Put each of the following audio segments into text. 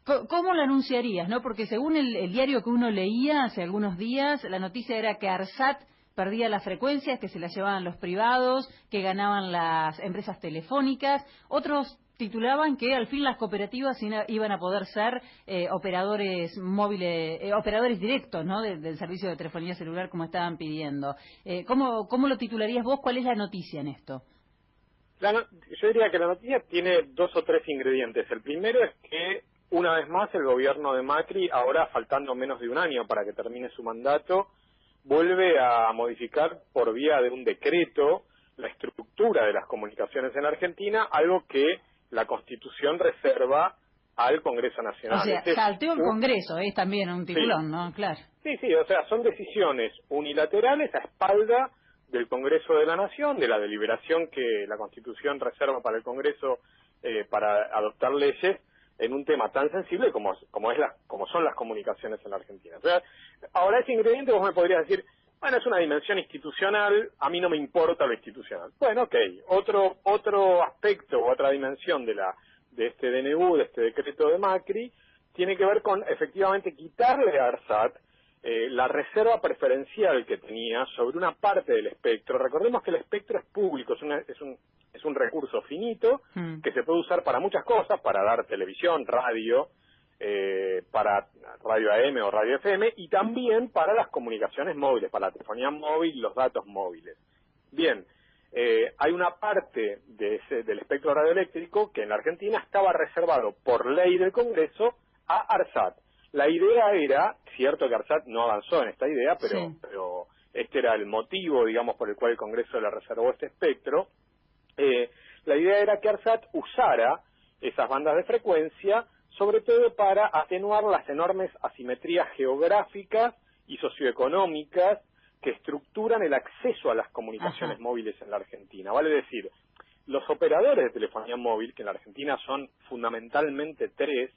¿Cómo lo anunciarías, no? Porque según el diario que uno leía hace algunos días, la noticia era que ARSAT perdía las frecuencias, que se las llevaban los privados, que ganaban las empresas telefónicas. Otros titulaban que al fin las cooperativas iban a poder ser operadores móviles, operadores directos, ¿no? Del servicio de telefonía celular, como estaban pidiendo. ¿Cómo lo titularías vos? ¿Cuál es la noticia en esto? Yo diría que la noticia tiene 2 o 3 ingredientes. El primero es que, una vez más, el gobierno de Macri, ahora faltando menos de un año para que termine su mandato, vuelve a modificar por vía de un decreto la estructura de las comunicaciones en la Argentina, algo que la Constitución reserva al Congreso Nacional. O sea, salteó el Congreso, es también un tiburón, ¿no? Claro. Sí, o sea, son decisiones unilaterales a espalda del Congreso de la Nación, de la deliberación que la Constitución reserva para el Congreso para adoptar leyes en un tema tan sensible como son las comunicaciones en la Argentina. O sea, ahora ese ingrediente vos me podrías decir, bueno, es una dimensión institucional, a mí no me importa lo institucional. Bueno, ok, otro aspecto, otra dimensión de este DNU, de este decreto de Macri, tiene que ver con efectivamente quitarle a ARSAT la reserva preferencial que tenía sobre una parte del espectro. Recordemos que el espectro es público, es un recurso finito que se puede usar para muchas cosas, para dar televisión, radio, para radio AM o radio FM, y también para las comunicaciones móviles, para la telefonía móvil y los datos móviles. Bien, hay una parte del espectro radioeléctrico que en la Argentina estaba reservado por ley del Congreso a ARSAT. La idea era, cierto que ARSAT no avanzó en esta idea, pero este era el motivo, digamos, por el cual el Congreso le reservó este espectro. La idea era que ARSAT usara esas bandas de frecuencia, sobre todo para atenuar las enormes asimetrías geográficas y socioeconómicas que estructuran el acceso a las comunicaciones móviles en la Argentina. Vale decir, los operadores de telefonía móvil, que en la Argentina son fundamentalmente 3,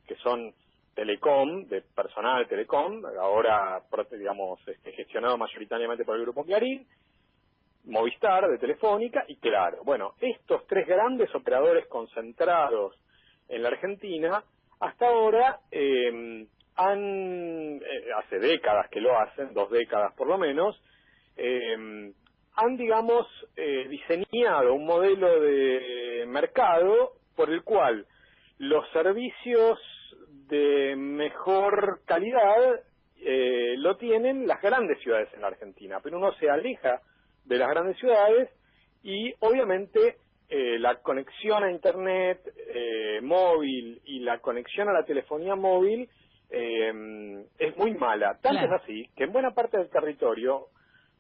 que son Telecom, de personal Telecom, ahora, digamos, gestionado mayoritariamente por el Grupo Clarín, Movistar, de Telefónica, y Claro. Bueno, estos 3 grandes operadores concentrados en la Argentina, hasta ahora hace décadas que lo hacen, 2 décadas por lo menos, han, digamos, diseñado un modelo de mercado por el cual los servicios de mejor calidad lo tienen las grandes ciudades en la Argentina, pero uno se aleja de las grandes ciudades y obviamente la conexión a internet móvil y la conexión a la telefonía móvil es muy mala. Tanto es así que en buena parte del territorio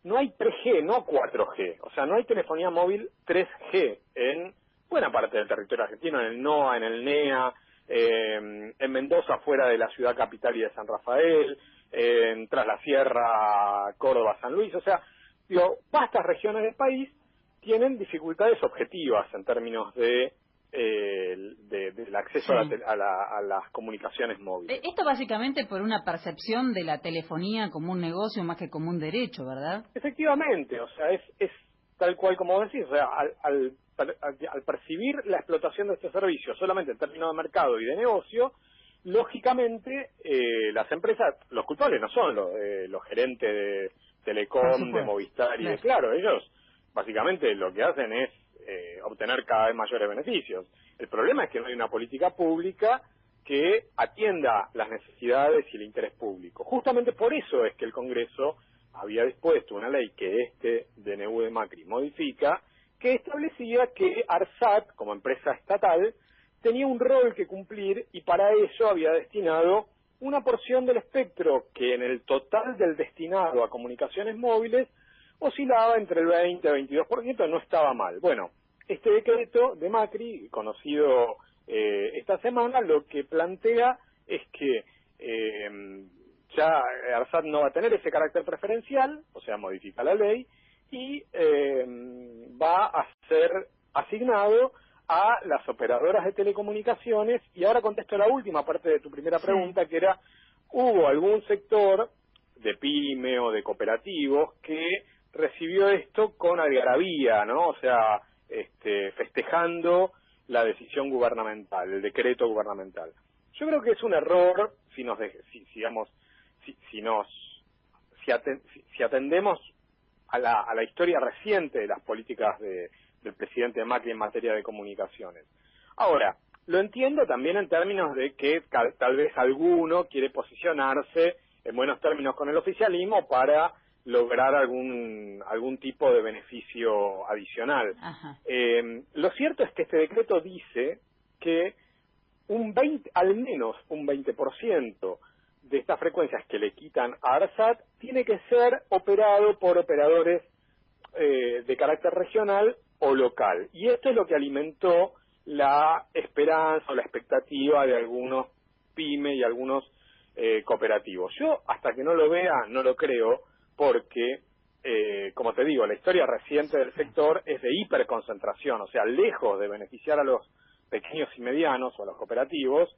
no hay 3G, no 4G, o sea, no hay telefonía móvil 3G en buena parte del territorio argentino, en el NOA, en el NEA, en Mendoza, fuera de la ciudad capital y de San Rafael, tras la Sierra, Córdoba, San Luis. O sea, digo, vastas regiones del país tienen dificultades objetivas en términos del acceso a las comunicaciones móviles. Esto básicamente por una percepción de la telefonía como un negocio más que como un derecho, ¿verdad? Efectivamente, o sea, es tal cual como decís, o sea, al percibir la explotación de estos servicios solamente en términos de mercado y de negocio, lógicamente las empresas, los culpables no son los gerentes de Telecom, de Movistar y de Claro, ellos básicamente lo que hacen es obtener cada vez mayores beneficios. El problema es que no hay una política pública que atienda las necesidades y el interés público. Justamente por eso es que el Congreso había dispuesto una ley que este DNU de Macri modifica, que establecía que ARSAT, como empresa estatal, tenía un rol que cumplir y para eso había destinado una porción del espectro que en el total del destinado a comunicaciones móviles oscilaba entre el 20 y 22%, no estaba mal. Bueno, este decreto de Macri, conocido esta semana, lo que plantea es que ya ARSAT no va a tener ese carácter preferencial, o sea, modifica la ley, y va a ser asignado a las operadoras de telecomunicaciones. Y ahora contesto la última parte de tu primera pregunta, que era, ¿hubo algún sector de pyme o de cooperativos que recibió esto con algarabía, ¿no? O sea, festejando la decisión gubernamental, el decreto gubernamental? Yo creo que es un error si atendemos a la historia reciente de las políticas del presidente Macri en materia de comunicaciones. Ahora, lo entiendo también en términos de que tal vez alguno quiere posicionarse en buenos términos con el oficialismo para lograr algún tipo de beneficio adicional. Lo cierto es que este decreto dice que al menos un 20% de estas frecuencias que le quitan a ARSAT tiene que ser operado por operadores de carácter regional o local. Y esto es lo que alimentó la esperanza o la expectativa de algunos pymes y algunos cooperativos. Yo, hasta que no lo vea, no lo creo, porque, como te digo, la historia reciente del sector es de hiperconcentración, o sea, lejos de beneficiar a los pequeños y medianos o a los cooperativos,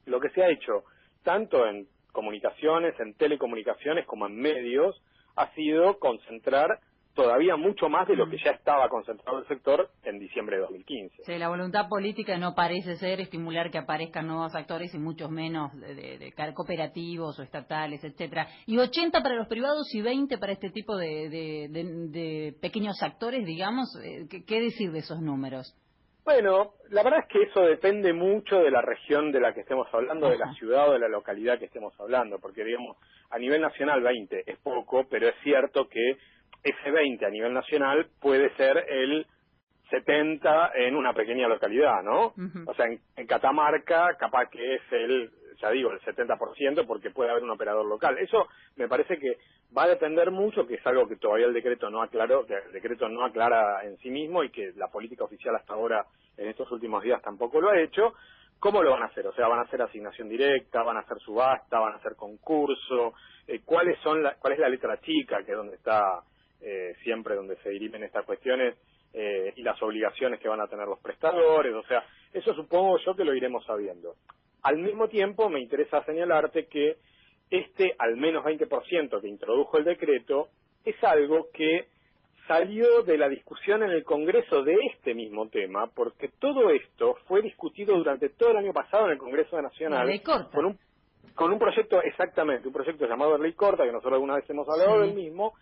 lo que se ha hecho, tanto en comunicaciones, en telecomunicaciones, como en medios, ha sido concentrar todavía mucho más de lo que ya estaba concentrado el sector en diciembre de 2015. Sí, la voluntad política no parece ser estimular que aparezcan nuevos actores y muchos menos de cooperativos o estatales, etcétera. Y 80 para los privados y 20 para este tipo de pequeños actores, digamos. ¿Qué decir de esos números? Bueno, la verdad es que eso depende mucho de la región de la que estemos hablando, de la ciudad o de la localidad que estemos hablando, porque, digamos, a nivel nacional 20 es poco, pero es cierto que ese 20 a nivel nacional puede ser el 70 en una pequeña localidad, ¿no? O sea, en Catamarca capaz que es el 70%, porque puede haber un operador local. Eso me parece que va a depender mucho, que es algo que todavía el decreto no aclaró, que el decreto no aclara en sí mismo y que la política oficial hasta ahora, en estos últimos días, tampoco lo ha hecho. ¿Cómo lo van a hacer? O sea, ¿van a hacer asignación directa, van a hacer subasta, van a hacer concurso? ¿Cuál es la letra chica, que es donde está siempre donde se dirimen estas cuestiones, y las obligaciones que van a tener los prestadores? O sea, eso supongo yo que lo iremos sabiendo. Al mismo tiempo, me interesa señalarte que al menos 20% que introdujo el decreto es algo que salió de la discusión en el Congreso de este mismo tema, porque todo esto fue discutido durante todo el año pasado en el Congreso Nacional. La ley corta. Con un proyecto, exactamente, un proyecto llamado Ley Corta, que nosotros alguna vez hemos hablado del mismo,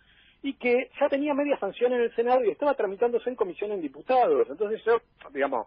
y que ya tenía media sanción en el Senado y estaba tramitándose en comisión en diputados. Entonces yo, digamos,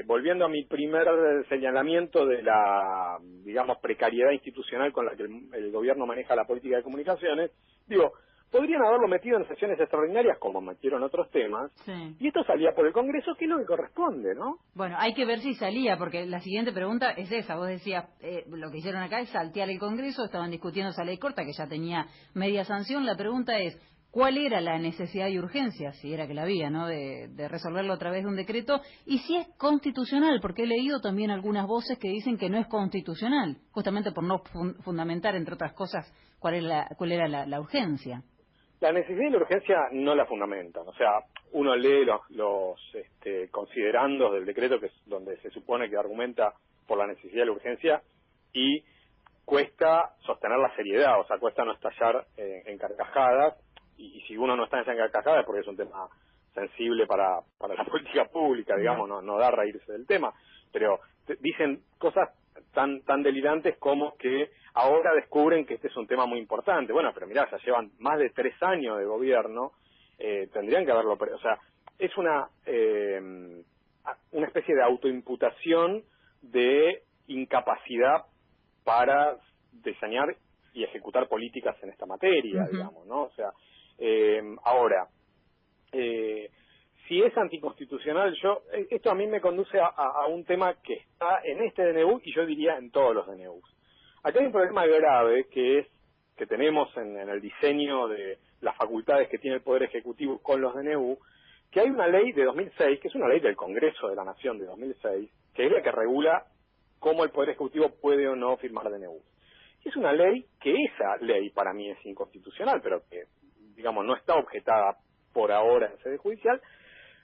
volviendo a mi primer señalamiento de la, digamos, precariedad institucional con la que el gobierno maneja la política de comunicaciones, digo, podrían haberlo metido en sesiones extraordinarias como metieron otros temas, y esto salía por el Congreso, que es lo que corresponde, ¿no? Bueno, hay que ver si salía, porque la siguiente pregunta es esa. Vos decías, lo que hicieron acá es saltear el Congreso, estaban discutiendo esa ley corta que ya tenía media sanción. La pregunta es, ¿cuál era la necesidad y urgencia, si era que la había, ¿no?, de resolverlo a través de un decreto? Y si es constitucional, porque he leído también algunas voces que dicen que no es constitucional, justamente por no fundamentar, entre otras cosas, cuál era la urgencia. La necesidad y la urgencia no la fundamentan. O sea, uno lee los considerandos del decreto, que es donde se supone que argumenta por la necesidad y la urgencia, y cuesta sostener la seriedad, o sea, cuesta no estallar en carcajadas, y si uno no está en carcajadas es porque es un tema sensible para la política pública, digamos, no da a reírse del tema, pero dicen cosas tan delirantes como que ahora descubren que este es un tema muy importante. Bueno, pero mirá, ya llevan más de 3 años de gobierno, tendrían que haberlo, o sea, es una especie de autoimputación de incapacidad para diseñar y ejecutar políticas en esta materia, digamos, ¿no? O sea, ahora, si es anticonstitucional, esto a mí me conduce a un tema que está en este DNU y yo diría en todos los DNUs. Acá hay un problema grave que tenemos en el diseño de las facultades que tiene el Poder Ejecutivo con los DNU, que hay una ley de 2006, que es una ley del Congreso de la Nación de 2006, que es la que regula cómo el Poder Ejecutivo puede o no firmar DNU. Y es una ley que esa ley para mí es inconstitucional, pero que, digamos, no está objetada por ahora en sede judicial,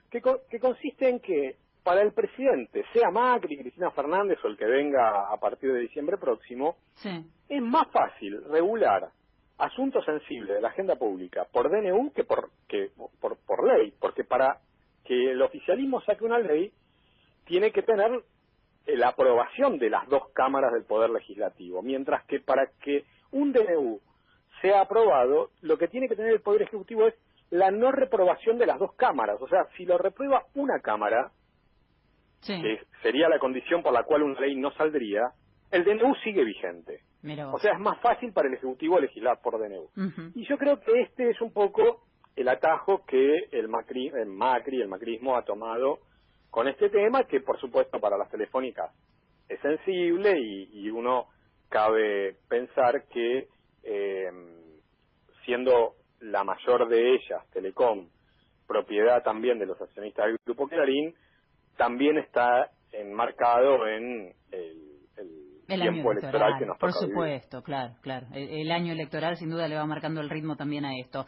que consiste en que para el presidente, sea Macri, Cristina Fernández o el que venga a partir de diciembre próximo, es más fácil regular asuntos sensibles de la agenda pública por DNU que por ley, porque para que el oficialismo saque una ley tiene que tener la aprobación de las dos cámaras del Poder Legislativo, mientras que para que un DNU sea aprobado, lo que tiene que tener el Poder Ejecutivo es la no reprobación de las dos cámaras. O sea, si lo reprueba una cámara, sí, que sería la condición por la cual una ley no saldría, el DNU sigue vigente. O sea, es más fácil para el Ejecutivo legislar por DNU. Y yo creo que este es un poco el atajo que el macrismo ha tomado con este tema, que por supuesto para las telefónicas es sensible y uno cabe pensar que siendo la mayor de ellas, Telecom, propiedad también de los accionistas del Grupo Clarín, también está enmarcado en el tiempo electoral que nos toca por supuesto, vivir. Claro. El año electoral sin duda le va marcando el ritmo también a esto.